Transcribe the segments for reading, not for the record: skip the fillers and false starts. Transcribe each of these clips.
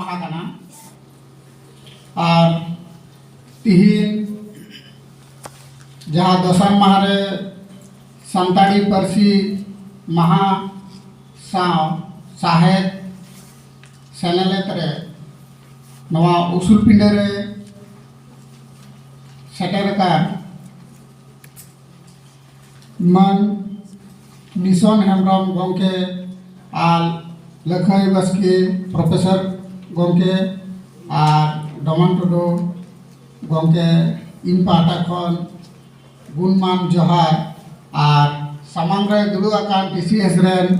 महा कना और तिहिन जहाँ दोसर माहरे संताड़ी पार्सी महा साहेब सेनेलेत रे नवा उसूल पिंडे रे सेटर का मन निशन हेम्ब्रम गोंके और लखई बसके प्रोफेसर गोंके और डमन टुडू गोंके इन पाटा खन गुणमान जोहार और सामांग रे दुड़ू आकान टीसीएस रेन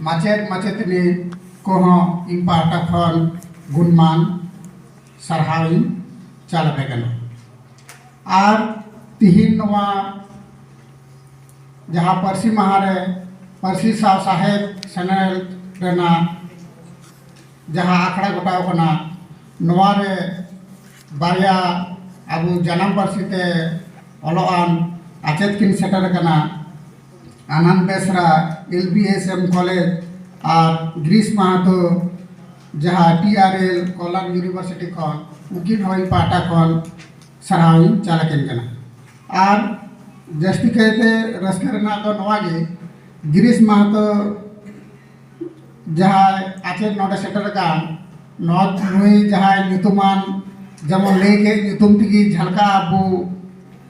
माचेत माचेतनी कोहों इन पाटा खन गुणमान सरहाविन चाल बेगना और तिहिन नवा जहाँ पार्सी महारे पार्सी साहेब सेनेल रेना जहाँ आखड़ा गोटाव कना नवा रे बारिया अबू जन्म पार्सी ते ओलोआन आचेत किन सेटर कना आनंद बेसरा LBSM कॉलेज और ग्रीस महातो जहाँ TRL कोलार यूनिवर्सिटी खन उकिन होई पाटा खन सराविन चालकेन कना और जस्ती कहते रस्के रेना तो नवा गे गिरीश महातो जहाँ आचे नोडे सेटर का नॉर्थ नुई जहाँ नुतुमान जमन लेके नुतुम तिगी झलका अबू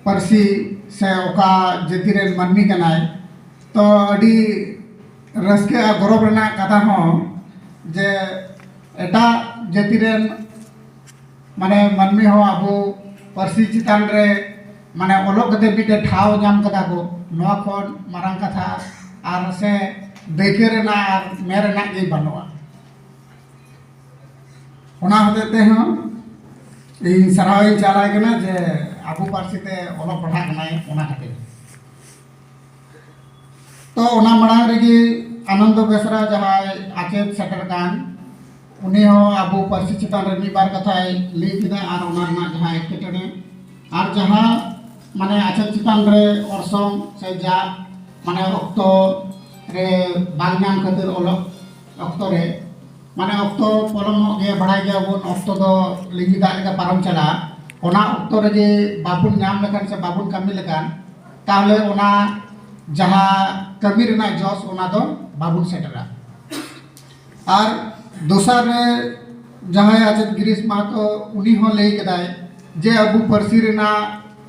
पार्सी से ओका जतिरे मनमी कनाय तो अडी रस्के गौरव रेना कथा हो जे एटा जतिरे माने मनमी हो अबू पार्सी चितान रे माने ओलोक कते बिटे ठाव जाम कदा को नवा खन मारांग कथा और से देखे रेना और मेरे ना ये बनवा होना होते हैं इन सरावी चालाय के ना जे अबू पार्सी ते ओलोक पढ़ा कनाय ओना खातिर तो ओना मड़ांग रेगी आनंद बेसरा जहाँ आचेत सेटर कान उनी हो अबू पार्सी चितान रे मी बार कथा ली किदा और ओना ना जहाँ एकटेने और जहाँ माने आचेत चितान रे orsom से जा माने अक्तो रे बागनाम खातिर ओलोक अक्तो रे माने अक्तो पलम गे बढ़ाई गया वो अक्तो दो लिंगी दाल का पारम चला ओना अक्तो रे जे बाबुन नाम लेकान से बाबुन कमी लेकान ताहले ओना जहाँ कमी रेना जोश ओना दो बाबुन सेटरा और दोसर रे जहाँ आचेत गिरीश महातो उनी हो ले केदाय जे अबू पार्सी रेना